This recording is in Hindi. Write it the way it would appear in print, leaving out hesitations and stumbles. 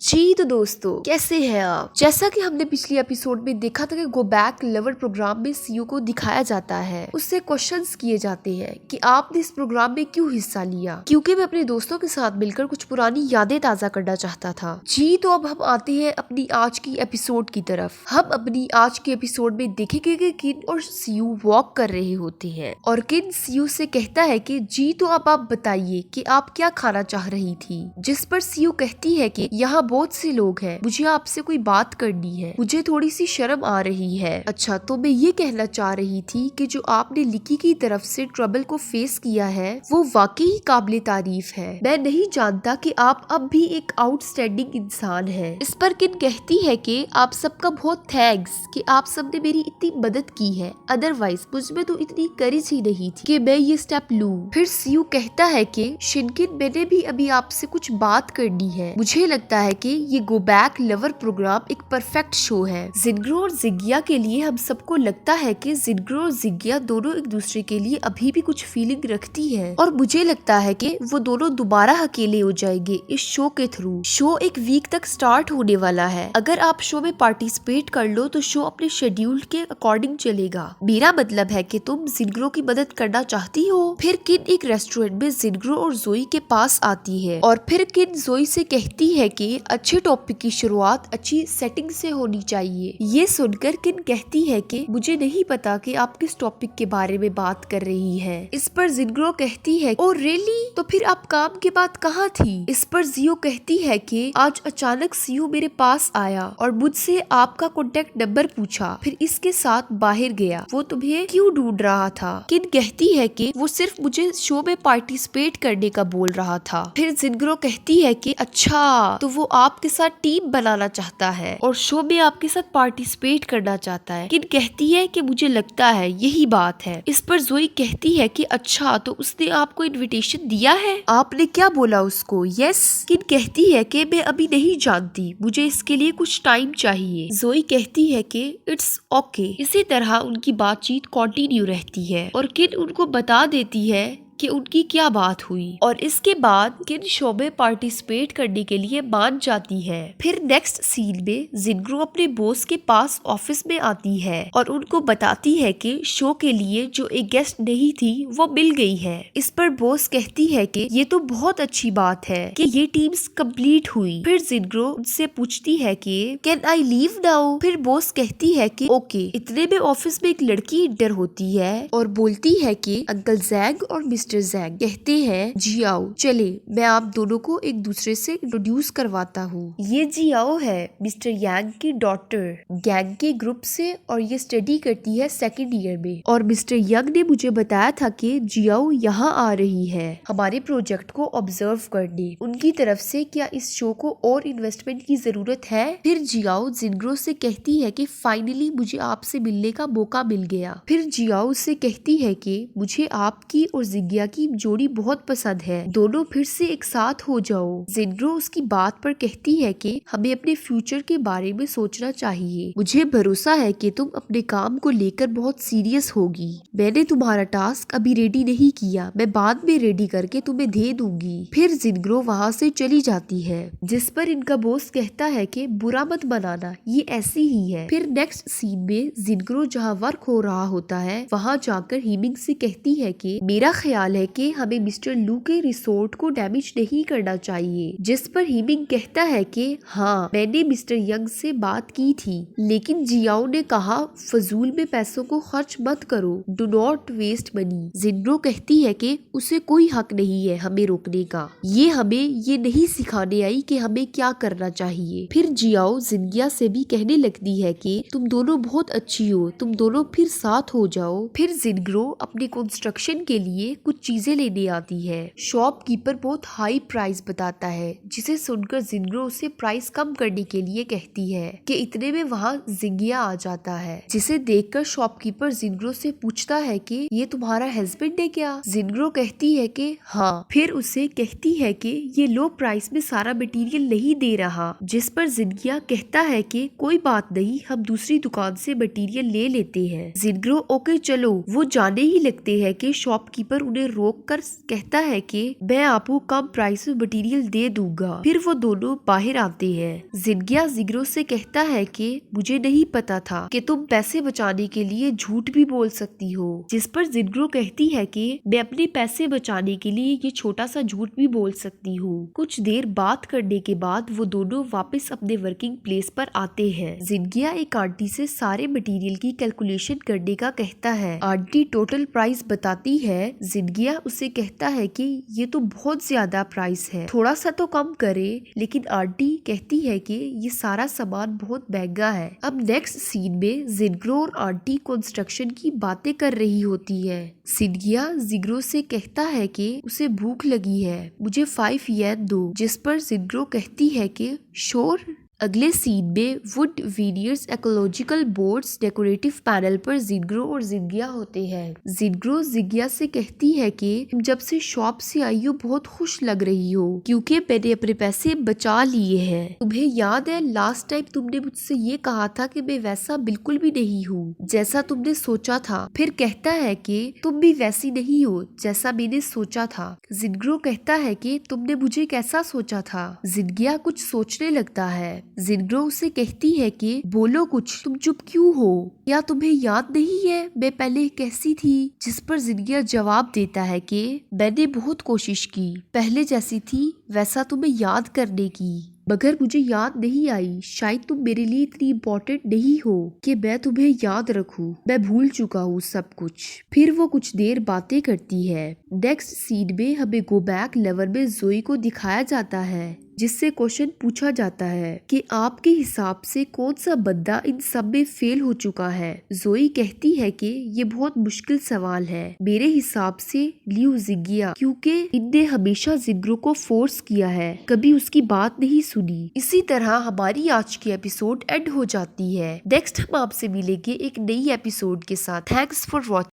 जी तो दोस्तों, कैसे हैं आप। जैसा कि हमने पिछली एपिसोड में देखा था कि गो बैक लवर प्रोग्राम में सीयू को दिखाया जाता है, उससे क्वेश्चंस किए जाते हैं कि आपने इस प्रोग्राम में क्यों हिस्सा लिया। क्योंकि मैं अपने दोस्तों के साथ मिलकर कुछ पुरानी यादें ताजा करना चाहता था। जी तो अब हम आते हैं अपनी आज की एपिसोड की तरफ। हम अपनी आज के एपिसोड में देखेंगे कि किन और सीयू वॉक कर रहे होते हैं और किन सीयू से कहता है कि जी तो अब आप बताइए कि आप क्या खाना चाह रही थी। जिस पर सीयू कहती है कि यहाँ बहुत से लोग हैं, मुझे आपसे कोई बात करनी है, मुझे थोड़ी सी शर्म आ रही है। अच्छा, तो मैं ये कहना चाह रही थी कि जो आपने लिकी की तरफ से ट्रबल को फेस किया है वो वाकई काबिले तारीफ है। मैं नहीं जानता कि आप अब भी एक आउटस्टैंडिंग इंसान हैं। इस पर किन कहती है कि आप सबका बहुत थैंक्स कि आप सबने मेरी इतनी मदद की है, अदरवाइज मुझ में तो इतनी करेज ही नहीं थी कि मैं ये स्टेप लूं। फिर सीयू कहता है कि शिनकिन, मैंने भी अभी आपसे कुछ बात करनी है। मुझे लगता है कि ये गो बैक लवर प्रोग्राम एक परफेक्ट शो है। जिनग्रो और जिग्या के लिए हम सबको लगता है कि जिनग्रो और जिग्या दोनों एक दूसरे के लिए अभी भी कुछ फीलिंग रखती है और मुझे लगता है कि वो दोनों दोबारा अकेले हो जाएंगे इस शो के थ्रू। शो एक वीक तक स्टार्ट होने वाला है। अगर आप शो में पार्टिसिपेट कर लो तो शो अपने शेड्यूल के अकॉर्डिंग चलेगा। मेरा मतलब है कि तुम जिनग्रो की मदद करना चाहती हो। फिर किन एक रेस्टोरेंट में जिनग्रो और जोई के पास आती है और फिर किन जोई से कहती है कि अच्छे टॉपिक की शुरुआत अच्छी सेटिंग से होनी चाहिए। ये सुनकर किन कहती है कि मुझे नहीं पता कि आप किस टॉपिक के बारे में बात कर रही है। इस पर जिनग्रो कहती है, ओ रियली, तो फिर आप काम के बाद कहाँ थी। इस पर जियो कहती है कि आज अचानक सीयू मेरे पास आया और मुझसे आपका कॉन्टेक्ट नंबर पूछा, फिर इसके साथ बाहर गया। वो तुम्हें क्यों ढूंढ रहा था। किन कहती है कि वो सिर्फ मुझे शो में पार्टिसिपेट करने का बोल रहा था। फिर जिनग्रो कहती है कि अच्छा, तो वो आपके साथ टीम बनाना चाहता है और शो में आपके साथ पार्टिसिपेट करना चाहता है। किन कहती है कि मुझे लगता है यही बात है। इस पर जोई कहती है कि अच्छा, तो उसने आपको इनविटेशन दिया है, आपने क्या बोला उसको। यस। किन कहती है कि मैं अभी नहीं जानती, मुझे इसके लिए कुछ टाइम चाहिए। जोई कहती है कि इट्स ओके। इसी तरह उनकी बातचीत कंटिन्यू रहती है और किन उनको बता देती है कि उनकी क्या बात हुई और इसके बाद किन शो में पार्टिसिपेट करने के लिए मान जाती है। फिर नेक्स्ट सीन में जिनग्रो अपने बॉस के पास ऑफिस में आती है और उनको बताती है कि शो के लिए जो एक गेस्ट नहीं थी वो मिल गई है। इस पर बॉस कहती है कि ये तो बहुत अच्छी बात है कि ये टीम्स कंप्लीट हुई। फिर जिनग्रो उनसे पूछती है कि कैन आई लीव नाउ। फिर बॉस कहती है कि ओके। इतने में ऑफिस में एक लड़की इंटर होती है और बोलती है कि अंकल जैंग और मिस्टर जैंग कहते हैं, जियाओ चले, मैं आप दोनों को एक दूसरे से इंट्रोड्यूस करवाता हूँ। ये जियाओ है मिस्टर यांग की डॉटर, गैंग के ग्रुप से, और ये स्टडी करती है सेकंड ईयर में। और मिस्टर यंग ने मुझे बताया था कि जियाओ यहाँ आ रही है हमारे प्रोजेक्ट को ऑब्जर्व करने। उनकी तरफ से क्या इस शो को और इन्वेस्टमेंट की जरूरत है। फिर जियाओ जिनग्रो से कहती है कि फाइनली मुझे आपसे मिलने का मौका मिल गया। फिर जियाओ से कहती है कि मुझे आपकी और जिग्या की जोड़ी बहुत पसंद है, दोनों फिर से एक साथ हो जाओ। जिनग्रो उसकी बात पर कहती है कि हमें अपने फ्यूचर के बारे में सोचना चाहिए। मुझे भरोसा है कि तुम अपने काम को लेकर बहुत सीरियस होगी। मैंने तुम्हारा टास्क अभी रेडी नहीं किया, मैं बाद में रेडी करके तुम्हें दे दूंगी। फिर जिनग्रो वहाँ से चली जाती है। जिस पर इनका बॉस कहता है कि बुरा मत बनाना, ये ऐसी ही है। फिर नेक्स्ट सीन में जिनग्रो जहाँ वर्क हो रहा होता है वहाँ जाकर हीमिंग से कहती है कि मेरा ख्याल है कि हमें मिस्टर लू के रिसोर्ट को डैमेज नहीं करना चाहिए। जिस पर हीमिंग कहता है कि हाँ, मैंने मिस्टर यंग से बात की थी, लेकिन जियाओ ने कहा फजूल में पैसों को खर्च मत करो, डू नॉट वेस्ट मनी। जिनग्रो कहती है कि उसे कोई हक नहीं है हमें रोकने का, ये हमें ये नहीं सिखाने आई कि हमें क्या करना चाहिए। फिर जियाओ जिंगिया से भी कहने लगती है कि तुम दोनों बहुत अच्छी हो, तुम दोनों फिर साथ हो जाओ। फिर जिनग्रो अपने कंस्ट्रक्शन के लिए कुछ चीजें लेने आती है। शॉपकीपर बहुत हाई प्राइस बताता है, जिसे सुनकर जिनग्रो उसे प्राइस कम करने के लिए कहती है कि इतने में वहाँ जिंगिया आ जाता है, जिसे देखकर शॉपकीपर जिनग्रो से पूछता है कि ये तुम्हारा हस्बैंड है क्या। जिनग्रो कहती है कि हाँ। फिर उसे कहती है कि ये लो प्राइस में सारा मटेरियल नहीं दे रहा। जिस पर जिंगिया कहता है कि कोई बात नहीं, हम दूसरी दुकान से मटेरियल ले लेते हैं। जिनग्रो ओके चलो, वो जाने ही लगते हैं कि शॉपकीपर उन्हें उन्हें रोक कर कहता है कि मैं आपको कम प्राइस में मटेरियल दे दूंगा। फिर वो दोनों बाहर आते हैं। जिनगिया जिग्रो से कहता है कि मुझे नहीं पता था कि तुम पैसे बचाने के लिए झूठ भी बोल सकती हो, जिस पर जिग्रो कहती है कि मैं अपने पैसे बचाने के लिए ये छोटा सा झूठ भी बोल सकती हूँ। कुछ देर बात करने के बाद वो दोनों वापस अपने वर्किंग प्लेस पर आते हैं। जिनगिया एक आंटी से सारे मटेरियल की कैलकुलेशन करने का कहता है। आंटी टोटल प्राइस बताती है। जिनगिया उसे कहता है कि ये तो बहुत ज्यादा प्राइस है, थोड़ा सा तो कम करे, लेकिन आंटी कहती है कि ये सारा सामान बहुत महंगा है। अब नेक्स्ट सीन में जिग्रो और आंटी कंस्ट्रक्शन की बातें कर रही होती है। जिनगिया जिग्रो से कहता है कि उसे भूख लगी है, मुझे 5 येन दो, जिस पर जिग्रो कहती है कि श्योर। अगले सीन में wood veneers ecological boards decorative panel पर जिग्रो और जिनगिया होते हैं। जिग्रो जिनगिया से कहती है कि तुम जब से शॉप से आई हो बहुत खुश लग रही हो, क्योंकि मैंने अपने पैसे बचा लिए हैं। तुम्हें याद है लास्ट टाइम तुमने मुझसे ये कहा था कि मैं वैसा बिल्कुल भी नहीं हूँ जैसा तुमने सोचा था। फिर कहता है कि तुम भी वैसी नहीं हो जैसा मैंने सोचा था। जिग्रो कहता है कि तुमने मुझे कैसा सोचा था। जिनगिया कुछ सोचने लगता है। जिग्रो उसे कहती है कि बोलो कुछ, तुम चुप क्यों हो? या तुम्हें याद नहीं है मैं पहले कैसी थी? जिस पर जिनगिया जवाब देता है कि मैंने बहुत कोशिश की, पहले जैसी थी वैसा तुम्हें याद करने की, मगर मुझे याद नहीं आई। शायद तुम मेरे लिए इतनी इम्पोर्टेंट नहीं हो कि मैं तुम्हें याद रखूं। मैं भूल चुका हूँ सब कुछ। फिर वो कुछ देर बातें करती है। नेक्स्ट सीन में हमें गो बैक लेवल में जोई को दिखाया जाता है, जिससे क्वेश्चन पूछा जाता है कि आपके हिसाब से कौन सा बंदा इन सब में फेल हो चुका है। जोई कहती है कि ये बहुत मुश्किल सवाल है, मेरे हिसाब से लियू जिंगिया, क्योंकि इनने हमेशा जिग्रो को फोर्स किया है, कभी उसकी बात नहीं सुनी। इसी तरह हमारी आज की एपिसोड एंड हो जाती है। नेक्स्ट हम आपसे मिलेंगे एक नई एपिसोड के साथ। Thanks for watching.